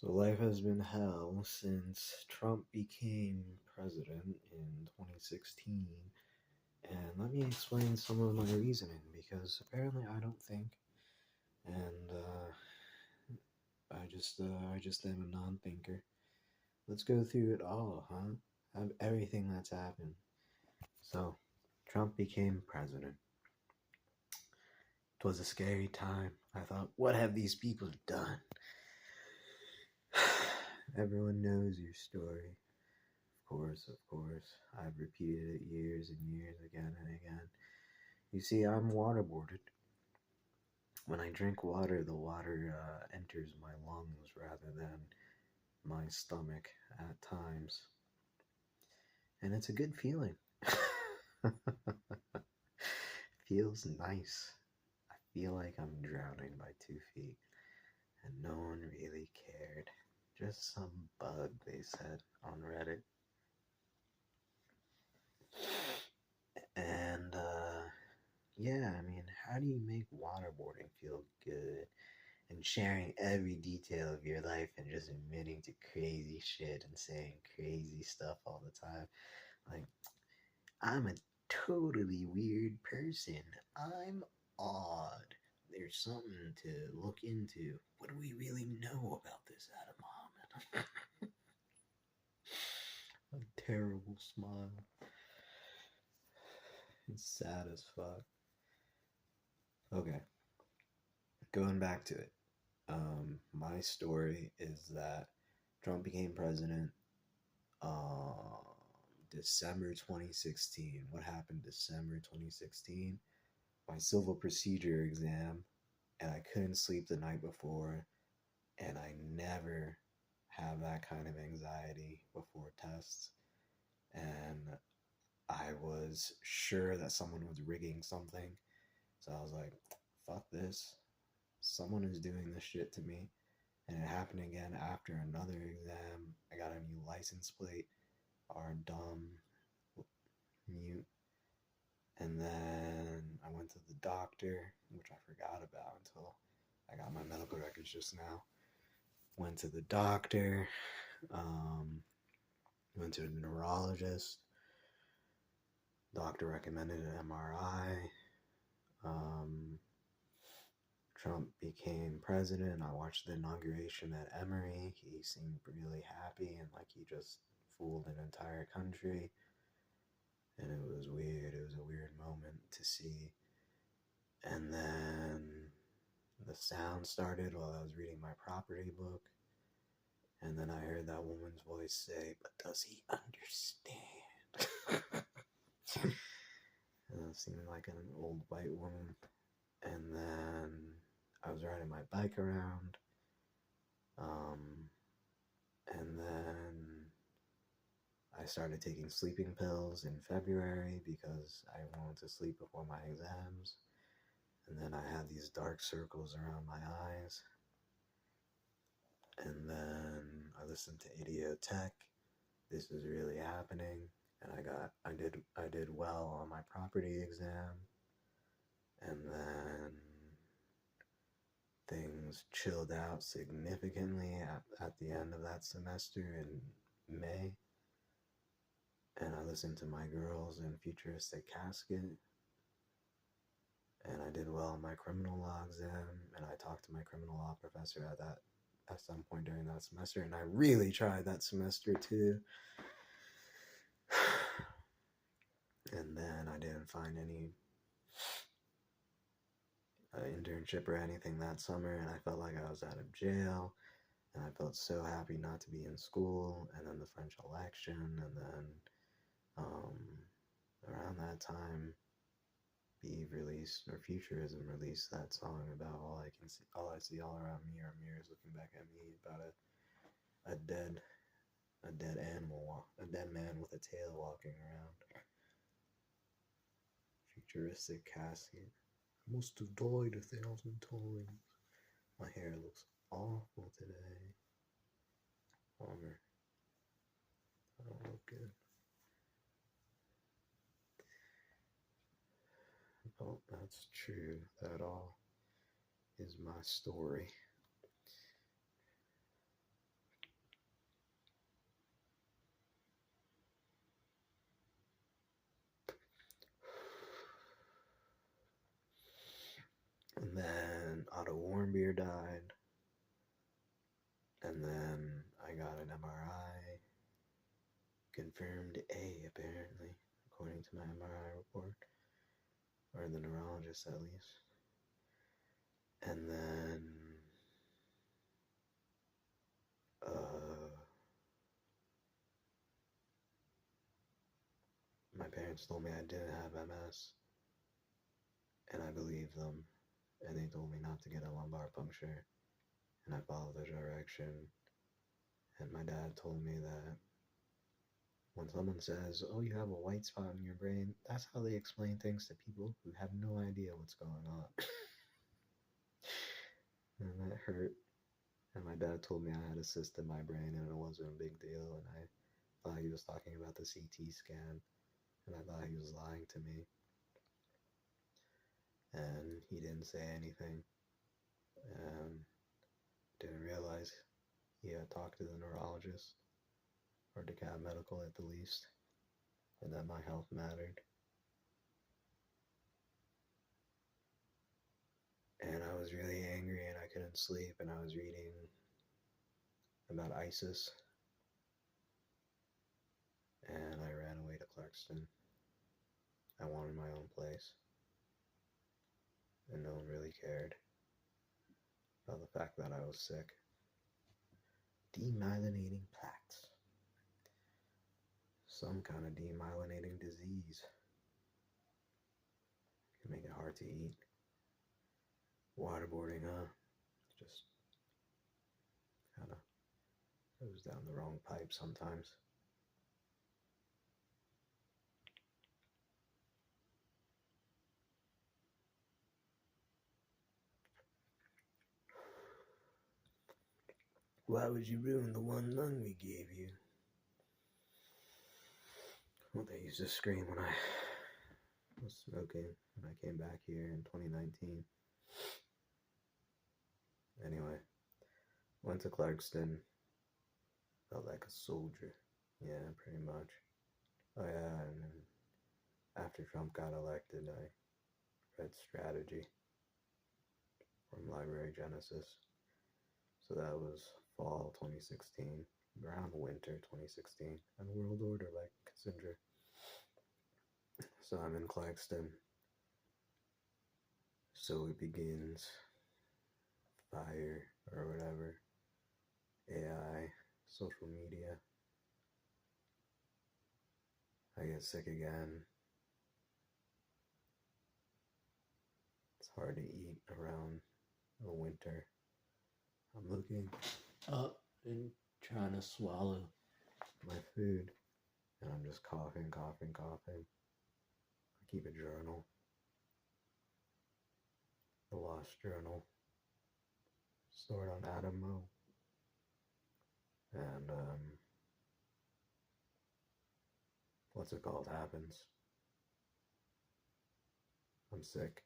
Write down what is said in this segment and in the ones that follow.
So life has been hell since Trump became president in 2016. And let me explain some of my reasoning because apparently I don't think, and I just am a non-thinker. Let's go through it all, huh? Everything that's happened. So, Trump became president. It was a scary time. I thought, what have these people done? Everyone knows your story. Of course. I've repeated it years and years again and again. You see, I'm waterboarded. When I drink water, the water enters my lungs rather than my stomach at times. And it's a good feeling. Feels nice. I feel like I'm drowning by 2 feet. And no one really cared. Just some bug, they said on Reddit. And yeah, I mean, how do you make waterboarding feel good? And sharing every detail of your life and just admitting to crazy shit and saying crazy stuff all the time. Like, I'm a totally weird person. I'm odd. There's something to look into. What do we really know about this Adam Muhammad? A terrible smile. It's sad as fuck. Okay, going back to it. My story is that Trump became president December 2016. What happened December 2016? My civil procedure exam, and I couldn't sleep the night before, and I never have that kind of anxiety before tests. And I was sure that someone was rigging something, so I was like, fuck this. Someone is doing this shit to me. And it happened again after another exam. I got a new license plate, our dumb mute. And then I went to the doctor, which I forgot about until I got my medical records just now. Went to the doctor, went to a neurologist. Doctor recommended an MRI. Trump became president. I watched the inauguration at Emory. He seemed really happy and like he just fooled an entire country. And it was weird. It was a weird moment to see. And then the sound started while I was reading my property book. And then I heard that woman's voice say, but does he understand? And it seemed like an old white woman. And then I was riding my bike around. And then I started taking sleeping pills in February because I wanted to sleep before my exams. And then I had these dark circles around my eyes. And then I listened to Idiotech. This is really happening. And I did well on my property exam. And then things chilled out significantly at the end of that semester in May. And I listened to My Girls in Futuristic Casket. And I did well on my criminal law exam. And I talked to my criminal law professor at some point during that semester. And I really tried that semester too. And then I didn't find any internship or anything that summer. And I felt like I was out of jail. And I felt so happy not to be in school. And then the French election. And then around that time, Be released, or Futurism released that song about all I see all around me are mirrors looking back at me, about a dead animal, a dead man with a tail walking around. Futuristic casket. I must have died 1,000 times. My hair looks awful today. Bummer. I don't look good. Well, that's true. That all is my story. corned beer died. And then I got an MRI. Confirmed A, apparently, according to my MRI report. Or the neurologist, at least. And then my parents told me I didn't have MS, and I believed them, and they told me not to get a lumbar puncture, and I followed the direction, and my dad told me that when someone says, oh, you have a white spot in your brain, that's how they explain things to people who have no idea what's going on. And that hurt. And my dad told me I had a cyst in my brain and it wasn't a big deal, and I thought he was talking about the CT scan, and I thought he was lying to me. And he didn't say anything. Didn't realize he had talked to the neurologist, or DeKalb Medical at the least, and that my health mattered. And I was really angry and I couldn't sleep, and I was reading about ISIS, and I ran away to Clarkston. I wanted my own place, and no one really cared about the fact that I was sick. Demyelinating plaques. Some kind of demyelinating disease. Can make it hard to eat. Waterboarding, huh? Just kind of goes down the wrong pipe sometimes. Why would you ruin the one lung we gave you? Well, they used to scream when I was smoking when I came back here in 2019. Anyway, went to Clarkston. Felt like a soldier. Yeah, pretty much. Oh yeah, and then after Trump got elected, I read Strategy from Library Genesis. So that was fall 2016, around winter 2016, and World Order by Kissinger. So I'm in Clarkston. So it begins. Fire, or whatever. AI, social media. I get sick again. It's hard to eat around the winter. I'm looking up and trying to swallow my food, and I'm just coughing. I keep a journal, the Lost Journal, stored on Adamo, and what's it called happens. I'm sick.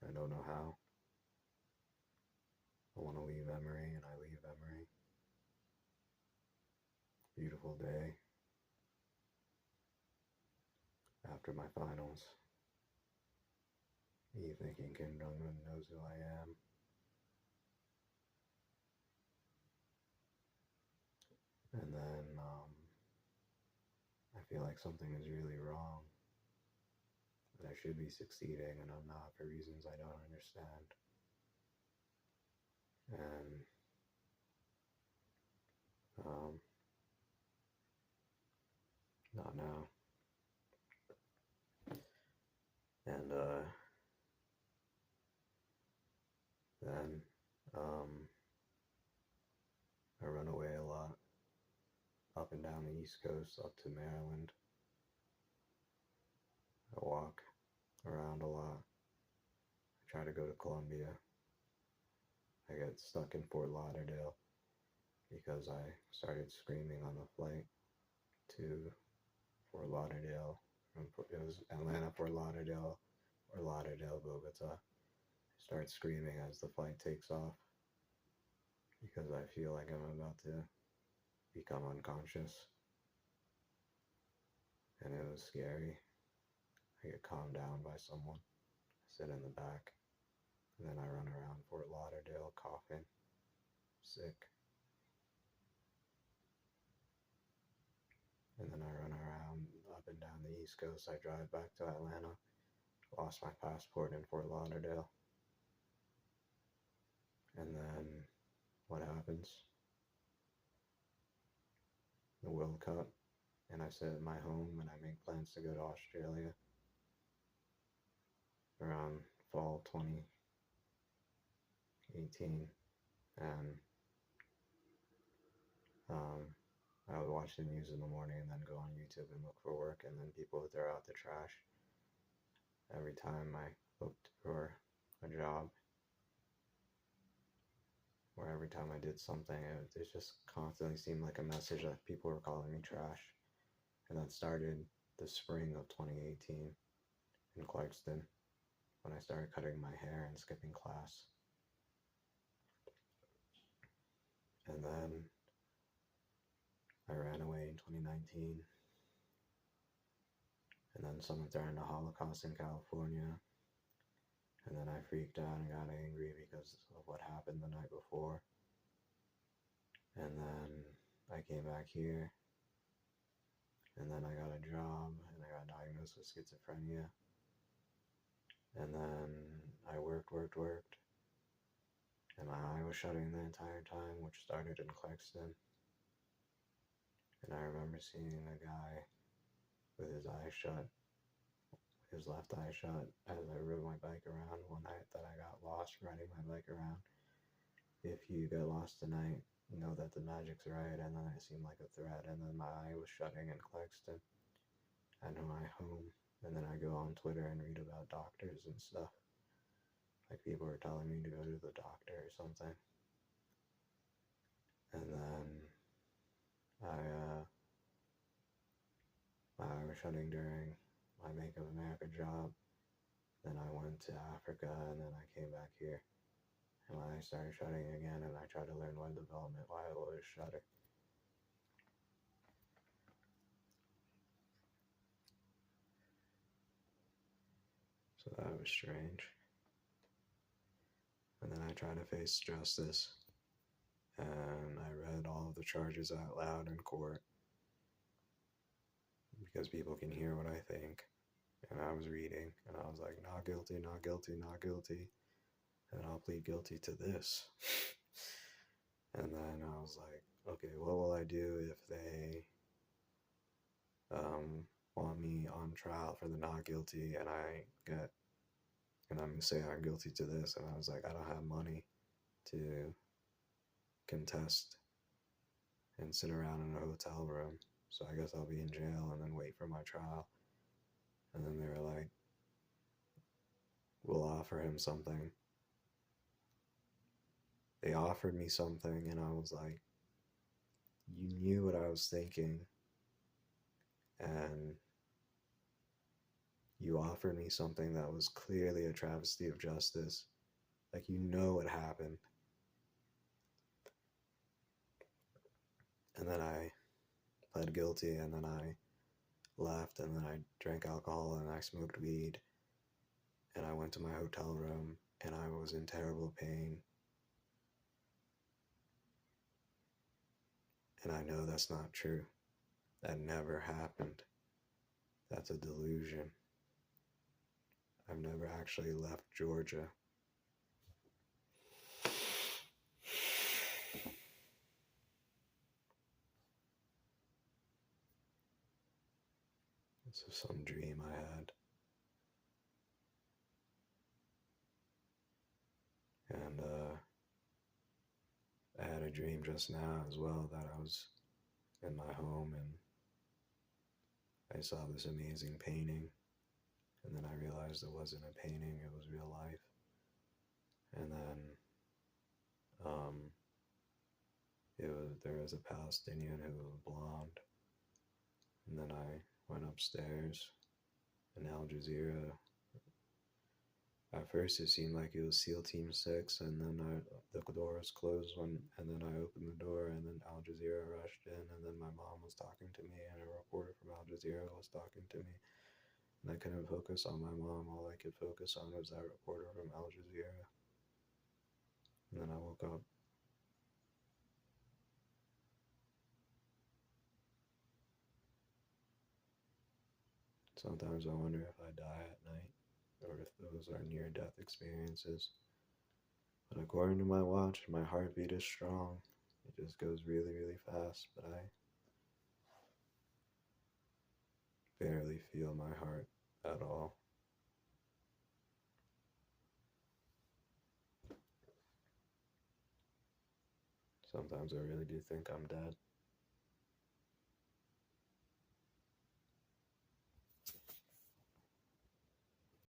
I don't know how. I want to leave Emory, and I leave Emory. Beautiful day. After my finals. Me thinking Kim Jong-un knows who I am. And then I feel like something is really wrong. That I should be succeeding and I'm not for reasons I don't understand. And not now. And then I run away a lot, up and down the East Coast, up to Maryland. I walk around a lot. I try to go to Columbia. I get stuck in Fort Lauderdale because I started screaming on the flight to Fort Lauderdale. It was Atlanta, Fort Lauderdale, or Lauderdale, Bogota. I start screaming as the flight takes off because I feel like I'm about to become unconscious. And it was scary. I get calmed down by someone. I sit in the back. And then I run around Fort Lauderdale coughing, sick. And then I run around up and down the East Coast. I drive back to Atlanta. Lost my passport in Fort Lauderdale. And then what happens? The World Cup. And I sit at my home and I make plans to go to Australia around fall 2018. And I would watch the news in the morning and then go on YouTube and look for work. And then people would throw out the trash every time I looked for a job. Or every time I did something, it just constantly seemed like a message that people were calling me trash. And that started the spring of 2018 in Clarkston when I started cutting my hair and skipping class. And then I ran away in 2019. And then someone threatened a Holocaust in California. And then I freaked out and got angry because of what happened the night before. And then I came back here. And then I got a job and I got diagnosed with schizophrenia. And then I worked. And my eye was shutting the entire time, which started in Clarkston. And I remember seeing a guy with his eye shut, his left eye shut, as I rode my bike around one night that I got lost riding my bike around. If you get lost tonight, know that the magic's right. And then it seemed like a threat. And then my eye was shutting in Clarkston. I know my home. And then I go on Twitter and read about doctors and stuff. Like people were telling me to go to the doctor or something. And then my eye was shutting during my Make of America job. Then I went to Africa and then I came back here. And my eye started shutting again and I tried to learn web development while it was shutting. So that was strange. And then I tried to face justice. And I read all of the charges out loud in court. Because people can hear what I think. And I was reading, and I was like, not guilty, not guilty, not guilty. And I'll plead guilty to this. And then I was like, okay, what will I do if they want me on trial for the not guilty and I'm going to say I'm guilty to this. And I was like, I don't have money to contest and sit around in a hotel room. So I guess I'll be in jail and then wait for my trial. And then they were like, we'll offer him something. They offered me something and I was like, you knew what I was thinking and you offered me something that was clearly a travesty of justice. Like, you know what happened. And then I pled guilty and then I left and then I drank alcohol and I smoked weed and I went to my hotel room and I was in terrible pain. And I know that's not true. That never happened. That's a delusion. I've never actually left Georgia. This is some dream I had. And I had a dream just now as well that I was in my home and I saw this amazing painting. And then I realized it wasn't a painting, it was real life. And then there was a Palestinian who was blonde. And then I went upstairs in Al Jazeera. At first it seemed like it was SEAL Team 6, and then the door was closed, and then I opened the door, and then Al Jazeera rushed in, and then my mom was talking to me, and a reporter from Al Jazeera was talking to me. And I couldn't focus on my mom. All I could focus on was that reporter from Al Jazeera. woke up. Sometimes I wonder if I die at night or if those are near death experiences. But according to my watch, my heartbeat is strong. It just goes really, really fast, but I barely feel my heart at all. Sometimes I really do think I'm dead.